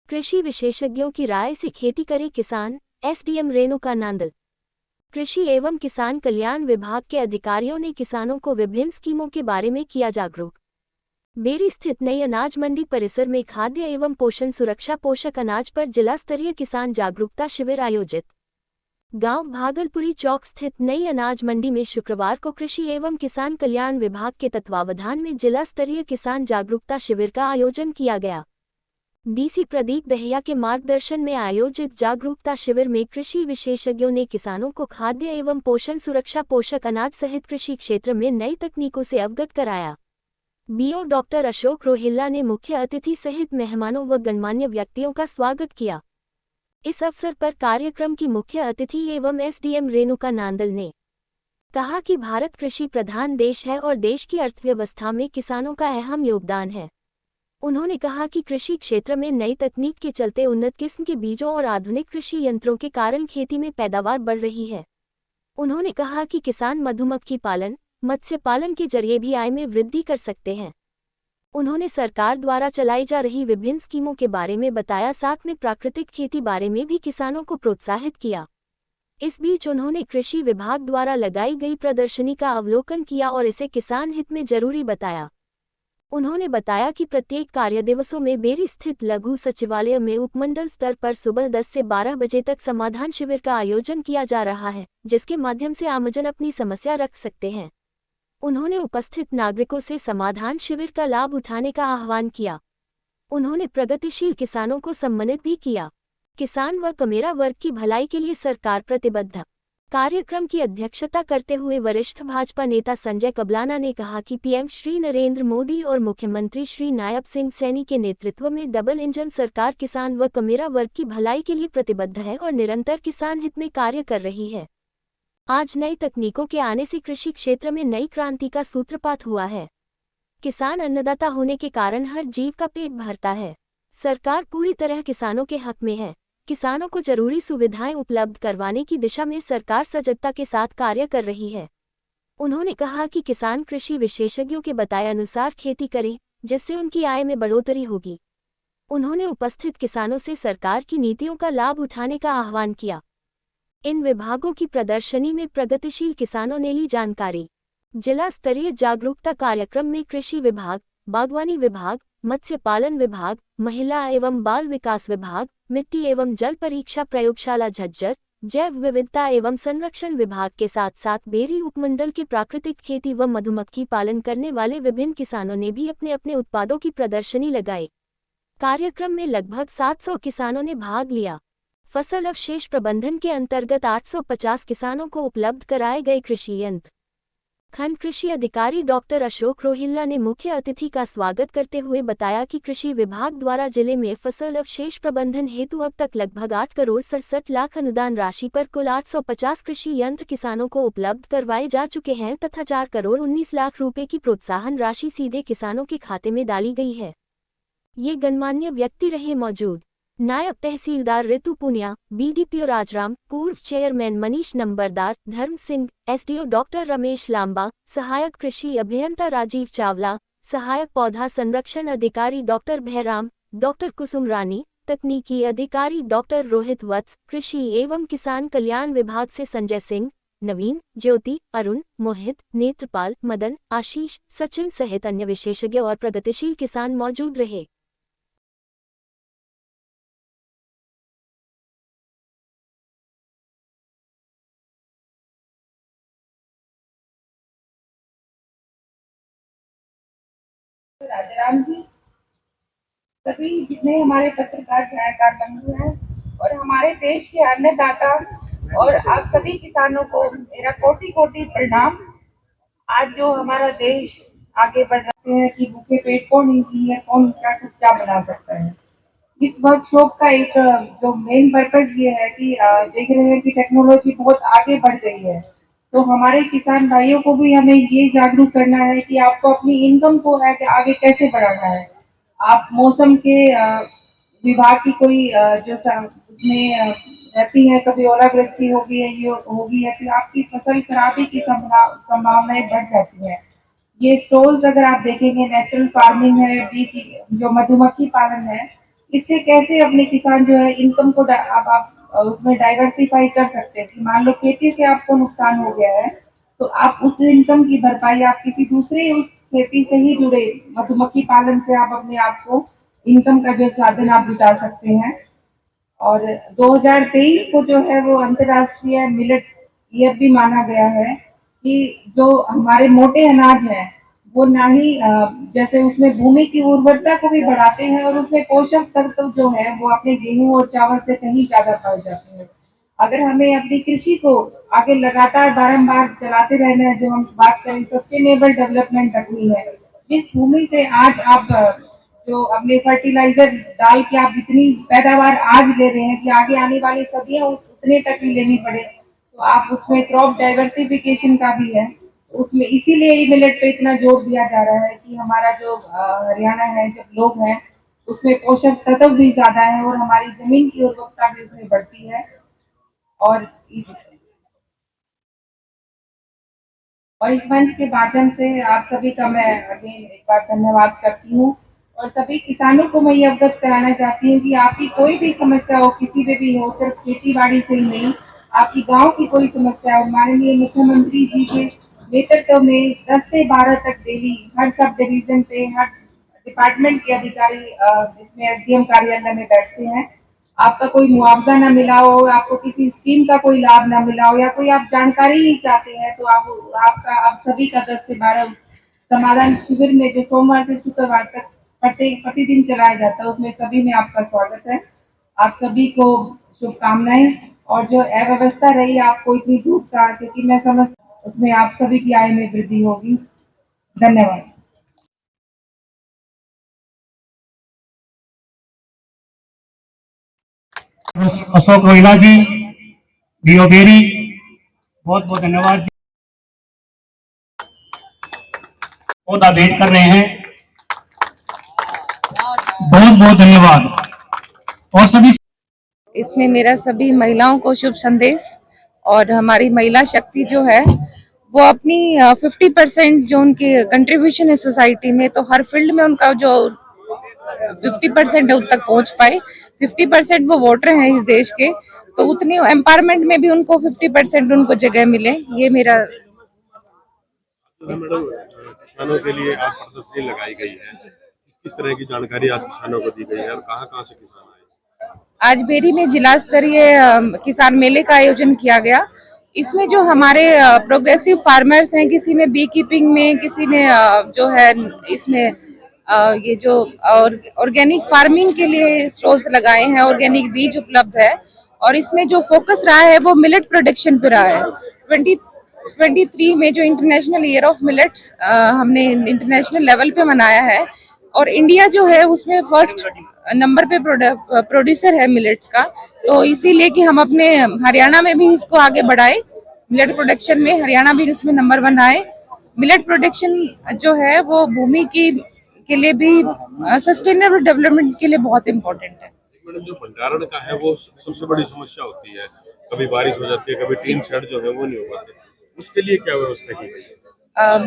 कृषि विशेषज्ञों की राय से खेती करे किसान, एसडीएम रेणुका नांदल। कृषि एवं किसान कल्याण विभाग के अधिकारियों ने किसानों को विभिन्न स्कीमों के बारे में किया जागरूक। बेरी स्थित नई अनाज मंडी परिसर में खाद्य एवं पोषण सुरक्षा पोषक अनाज पर जिला स्तरीय किसान जागरूकता शिविर आयोजित। गांव भागलपुरी चौक स्थित नई अनाज मंडी में शुक्रवार को कृषि एवं किसान कल्याण विभाग के तत्वावधान में जिला स्तरीय किसान जागरूकता शिविर का आयोजन किया गया। डीसी प्रदीप दहिया के मार्गदर्शन में आयोजित जागरूकता शिविर में कृषि विशेषज्ञों ने किसानों को खाद्य एवं पोषण सुरक्षा पोषक अनाज सहित कृषि क्षेत्र में नई तकनीकों से अवगत कराया। बीओ डॉक्टर अशोक रोहिल्ला ने मुख्य अतिथि सहित मेहमानों व गणमान्य व्यक्तियों का स्वागत किया। इस अवसर पर कार्यक्रम की मुख्य अतिथि एवं एसडीएम रेणुका नांदल ने कहा कि भारत कृषि प्रधान देश है और देश की अर्थव्यवस्था में किसानों का अहम योगदान है। उन्होंने कहा कि कृषि क्षेत्र में नई तकनीक के चलते उन्नत किस्म के बीजों और आधुनिक कृषि यंत्रों के कारण खेती में पैदावार बढ़ रही है। उन्होंने कहा कि किसान मधुमक्खी पालन, मत्स्य पालन के जरिए भी आय में वृद्धि कर सकते हैं। उन्होंने सरकार द्वारा चलाई जा रही विभिन्न स्कीमों के बारे में बताया, साथ में प्राकृतिक खेती बारे में भी किसानों को प्रोत्साहित किया। इस बीच उन्होंने कृषि विभाग द्वारा लगाई गई प्रदर्शनी का अवलोकन किया और इसे किसान हित में जरूरी बताया। उन्होंने बताया कि प्रत्येक कार्यदिवसों में बेरी स्थित लघु सचिवालय में उपमंडल स्तर पर सुबह 10 से 12 बजे तक समाधान शिविर का आयोजन किया जा रहा है, जिसके माध्यम से आमजन अपनी समस्या रख सकते हैं। उन्होंने उपस्थित नागरिकों से समाधान शिविर का लाभ उठाने का आह्वान किया। उन्होंने प्रगतिशील किसानों को सम्मानित भी किया। किसान व कमेरा वर्ग की भलाई के लिए सरकार प्रतिबद्ध। कार्यक्रम की अध्यक्षता करते हुए वरिष्ठ भाजपा नेता संजय कबलाना ने कहा कि पीएम श्री नरेंद्र मोदी और मुख्यमंत्री श्री नायब सिंह सैनी के नेतृत्व में डबल इंजन सरकार किसान व कमेरा वर्ग की भलाई के लिए प्रतिबद्ध है और निरंतर किसान हित में कार्य कर रही है। आज नई तकनीकों के आने से कृषि क्षेत्र में नई क्रांति का सूत्रपात हुआ है। किसान अन्नदाता होने के कारण हर जीव का पेट भरता है। सरकार पूरी तरह किसानों के हक में है। किसानों को जरूरी सुविधाएं उपलब्ध करवाने की दिशा में सरकार सजगता के साथ कार्य कर रही है। उन्होंने कहा कि किसान कृषि विशेषज्ञों के बताए अनुसार खेती करें, जिससे उनकी आय में बढ़ोतरी होगी। उन्होंने उपस्थित किसानों से सरकार की नीतियों का लाभ उठाने का आह्वान किया। इन विभागों की प्रदर्शनी में प्रगतिशील किसानों ने ली जानकारी। जिला स्तरीय जागरूकता कार्यक्रम में कृषि विभाग, बागवानी विभाग, मत्स्य पालन विभाग, महिला एवं बाल विकास विभाग, मिट्टी एवं जल परीक्षा प्रयोगशाला झज्जर, जैव विविधता एवं संरक्षण विभाग के साथ साथ बेरी उपमंडल के प्राकृतिक खेती व मधुमक्खी पालन करने वाले विभिन्न किसानों ने भी अपने अपने उत्पादों की प्रदर्शनी लगाई। कार्यक्रम में लगभग 700 किसानों ने भाग लिया। फसल अवशेष प्रबंधन के अंतर्गत 850 किसानों को उपलब्ध कराए गए कृषि यंत्र। खंड कृषि अधिकारी डॉक्टर अशोक रोहिल्ला ने मुख्य अतिथि का स्वागत करते हुए बताया कि कृषि विभाग द्वारा जिले में फसल अवशेष प्रबंधन हेतु अब तक लगभग 8 करोड़ 67 लाख अनुदान राशि पर कुल 850 कृषि यंत्र किसानों को उपलब्ध करवाए जा चुके हैं तथा 4 करोड़ 19 लाख रुपए की प्रोत्साहन राशि सीधे किसानों के खाते में डाली गई है। ये गणमान्य व्यक्ति रहे मौजूद। नायब तहसीलदार ऋतु पुनिया, बीडीपीओ राजराम, पूर्व चेयरमैन मनीष नंबरदार, धर्म सिंह, एसडीओ डॉक्टर रमेश लांबा, सहायक कृषि अभियंता राजीव चावला, सहायक पौधा संरक्षण अधिकारी डॉक्टर भैराम, डॉक्टर कुसुम रानी, तकनीकी अधिकारी डॉक्टर रोहित वत्स, कृषि एवं किसान कल्याण विभाग से संजय सिंह, नवीन, ज्योति, अरुण, मोहित, नेत्रपाल, मदन, आशीष, सचिन सहित अन्य विशेषज्ञ और प्रगतिशील किसान मौजूद रहे। राजाराम जी, सभी जितने हमारे पत्रकार छायाकार बंधु हैं और हमारे देश के अन्नदाता और आप सभी किसानों को मेरा कोटि कोटि प्रणाम। आज जो हमारा देश आगे बढ़ रहे हैं कि भूखे पेट कौन इंजीनियर कौन क्या कुछ क्या बना सकता है। इस वर्कशॉप का एक जो मेन पर्पस ये है कि देख रहे हैं कि टेक्नोलॉजी बहुत आगे बढ़ गई है, तो हमारे किसान भाइयों को भी हमें ये जागरूक करना है कि आपको अपनी इनकम को है कि आगे कैसे बढ़ाना है। आप मौसम के विभाग की कोई उसमें रहती है, कभी ओलावृष्टि होगी है, ये होगी है, तो आपकी फसल खराबी की संभावनाएं बढ़ जाती है। ये स्टॉल्स अगर आप देखेंगे, नेचुरल फार्मिंग है, बी की जो मधुमक्खी पालन है, इससे कैसे अपने किसान जो है इनकम को आप उसमें डाइवर्सिफाई कर सकते हैं कि मान लो खेती से आपको नुकसान हो गया है, तो आप उस इनकम की भरपाई आप किसी दूसरे उस खेती से ही जुड़े मधुमक्खी पालन से आप अपने आप को इनकम का जो साधन आप जुटा सकते हैं। और 2023 को जो है वो अंतर्राष्ट्रीय मिलेट ईयर भी माना गया है कि जो हमारे मोटे अनाज हैं वो ना ही जैसे उसमें भूमि की उर्वरता को भी बढ़ाते हैं और उसमें पोषक तत्व जो है वो अपने गेहूं और चावल से कहीं ज्यादा पाए जाते हैं। अगर हमें अपनी कृषि को आगे लगातार बारंबार चलाते रहना है, जो हम बात करें सस्टेनेबल डेवलपमेंट रखनी है, जिस भूमि से आज आप जो अपने फर्टिलाइजर डाल के आप इतनी पैदावार आज ले रहे हैं कि आगे आने वाली सदियां उतने तक ही लेनी पड़े, तो आप उसमें क्रॉप डाइवर्सिफिकेशन का भी है। उसमें इसीलिए ही मिलेट पे इतना जोर दिया जा रहा है कि हमारा जो हरियाणा है, जब लोग हैं उसमें पोषक तत्व भी ज्यादा है और हमारी जमीन की उर्वरता भी उसमें बढ़ती है। और इस और इस मंच के माध्यम से आप सभी का मैं अगेन एक बार धन्यवाद करती हूँ और सभी किसानों को मैं ये अवगत कराना चाहती हूँ कि आपकी कोई भी समस्या हो, किसी पे भी हो, सिर्फ खेती बाड़ी से ही नहीं, आपकी गांव की कोई समस्या हो, माननीय मुख्यमंत्री जी के नेतृत्व में 10 से 12 तक डेली हर सब डिवीजन पे हर डिपार्टमेंट के अधिकारी इसमें एसडीएम कार्यालय में बैठते हैं। आपका कोई मुआवजा ना मिला हो, आपको किसी स्कीम का कोई लाभ ना मिला हो या कोई आप जानकारी ही चाहते हैं, तो आप सभी का 10 से 12 समाधान शिविर में जो सोमवार से शुक्रवार तक प्रतिदिन चलाया जाता है, उसमें सभी में आपका स्वागत है। आप सभी को शुभकामनाएं। और जो अव्यवस्था रही आपको इतनी धूप का, क्योंकि मैं समझ उसमें आप सभी की आय में वृद्धि होगी। धन्यवाद। अशोक रोहिला जी, डीओ बेरी, बहुत बहुत धन्यवाद जी। पौधा भेंट कर रहे हैं, बहुत बहुत धन्यवाद। और सभी इसमें मेरा सभी महिलाओं को शुभ संदेश। और हमारी महिला शक्ति जो है वो अपनी 50% जो उनकी कंट्रीब्यूशन है सोसाइटी में, तो हर फील्ड में उनका जो 50% है उन तक पहुंच पाए। 50% वो वोटर हैं इस देश के, तो उतनी एम्पावरमेंट में भी उनको 50% उनको जगह मिले, ये मेरा। मैडम, किसानों के लिए आज प्रदर्शनी लगाई गई है, किस तरह की जानकारी आज किसानों को दी गई है और कहाँ कहाँ से किसान आए? आज बेरी में जिला स्तरीय किसान मेले का आयोजन किया गया। इसमें जो हमारे प्रोग्रेसिव फार्मर्स हैं, किसी ने बी कीपिंग में, किसी ने जो है इसमें ये जो ऑर्गेनिक फार्मिंग के लिए स्टॉल्स लगाए हैं, ऑर्गेनिक बीज उपलब्ध है। और इसमें जो फोकस रहा है वो मिलेट प्रोडक्शन पे रहा है। 2023 में जो इंटरनेशनल ईयर ऑफ मिलेट्स हमने इंटरनेशनल लेवल पे मनाया है, और इंडिया जो है उसमें फर्स्ट नंबर पे प्रोड्यूसर है मिलेट्स का। तो इसीलिए कि हम अपने हरियाणा में भी इसको आगे बढ़ाए, मिलेट प्रोडक्शन में हरियाणा भी उसमें नंबर 1 आए। मिलेट प्रोडक्शन जो है वो भूमि की के लिए भी सस्टेनेबल डेवलपमेंट के लिए बहुत इम्पोर्टेंट है। मैडम, जो भंडारण का है वो सबसे बड़ी समस्या होती है, कभी बारिश हो जाती है, कभी टीन शेड जो है वो नहीं हो पाते, उसके लिए क्या व्यवस्था की गई है?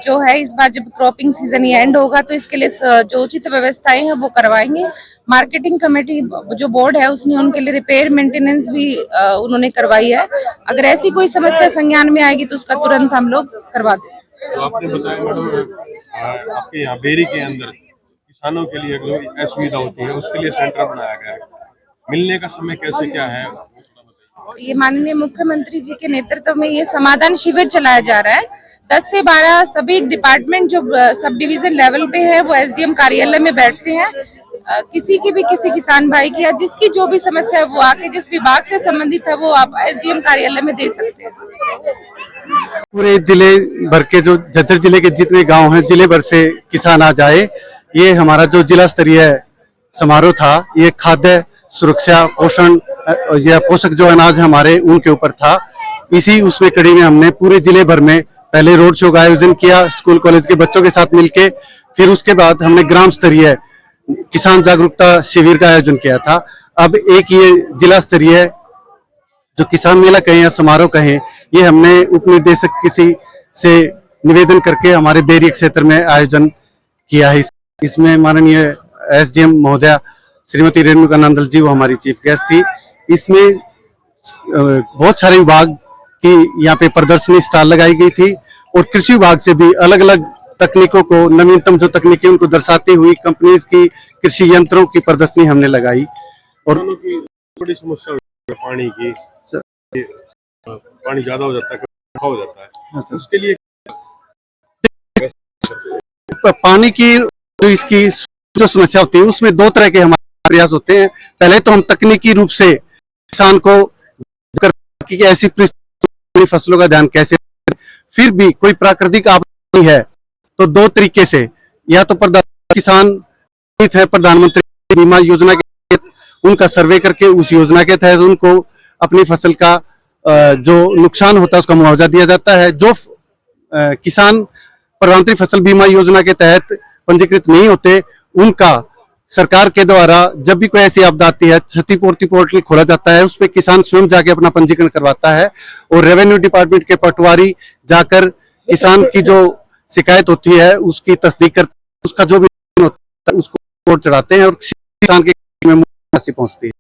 जो है इस बार जब क्रॉपिंग सीजन ही एंड होगा तो इसके लिए जो उचित व्यवस्थाएं हैं वो करवाएंगे। मार्केटिंग कमेटी जो बोर्ड है उसने उनके लिए रिपेयर मेंटेनेंस भी उन्होंने करवाई है। अगर ऐसी कोई समस्या संज्ञान में आएगी तो उसका तुरंत हम लोग करवा देंगे। तो आपने बताया मैडम, आपके यहाँ बेरी के अंदर किसानों के लिए जो असुविधा होती है उसके लिए सेंटर बनाया गया है, मिलने का समय कैसे क्या है? ये माननीय मुख्यमंत्री जी के नेतृत्व में ये समाधान शिविर चलाया जा रहा है। 10 से 12 सभी डिपार्टमेंट जो सब डिवीजन लेवल पे है वो एसडीएम कार्यालय में बैठते हैं। किसी की भी किसी किसान भाई की या जिसकी जो भी समस्या है वो आके जिस विभाग से संबंधित है वो आप एसडीएम कार्यालय में दे सकते हैं। पूरे जिले भर के जो झज्जर जिले के जितने गांव हैं, जिले भर से किसान आ जाए। ये हमारा जो जिला स्तरीय समारोह था, ये खाद्य सुरक्षा पोषण या पोषक जो अनाज हमारे उनके ऊपर था। इसी उसमें कड़ी में हमने पूरे जिले भर में पहले रोड शो का आयोजन किया स्कूल कॉलेज के बच्चों के साथ मिलके, फिर उसके बाद हमने ग्राम स्तरीय किसान जागरूकता शिविर का आयोजन किया था। अब एक ये जिला स्तरीय जो किसान मेला कहें या समारोह कहें, ये हमने उपनिदेशक किसी से निवेदन करके हमारे बेरी क्षेत्र में आयोजन किया है। इसमें माननीय एसडीएम महोदया श्रीमती रेणुका नंदल जी, वो हमारी चीफ गेस्ट थी। इसमें बहुत सारे विभाग की यहाँ पे प्रदर्शनी स्टॉल लगाई गई थी और कृषि विभाग से भी अलग अलग तकनीकों को, नवीनतम जो तकनीकें उनको दर्शाती हुई कंपनीज की कृषि यंत्रों की प्रदर्शनी हमने लगाई। और किसानों की बड़ी समस्या होती है पानी की, पानी ज्यादा हो जाता है, कम हो जाता है, हाँ सर। उसके लिए पानी की जो इसकी जो समस्या होती है उसमें दो तरह के हमारे प्रयास होते हैं। पहले तो हम तकनीकी रूप से किसान को कि ऐसी फसलों का ध्यान कैसे, फिर भी कोई प्राकृतिक आपदा है तो दो तरीके से, या तो किसान है प्रधानमंत्री बीमा योजना के तहत उनका सर्वे करके उस योजना के तहत उनको अपनी फसल का जो नुकसान होता है उसका मुआवजा दिया जाता है। जो किसान प्रधानमंत्री फसल बीमा योजना के तहत पंजीकृत नहीं होते उनका सरकार के द्वारा जब भी कोई ऐसी आपदा आती है क्षतिपूर्ति पोर्टल खोला जाता है, उस पर किसान स्वयं जाके अपना पंजीकरण करवाता है और रेवेन्यू डिपार्टमेंट के पटवारी जाकर किसान की जो शिकायत होती है उसकी तस्दीक कर उसका जो भी होता है उसको कोर्ट चढ़ाते हैं और किसान के में पहुंचती है।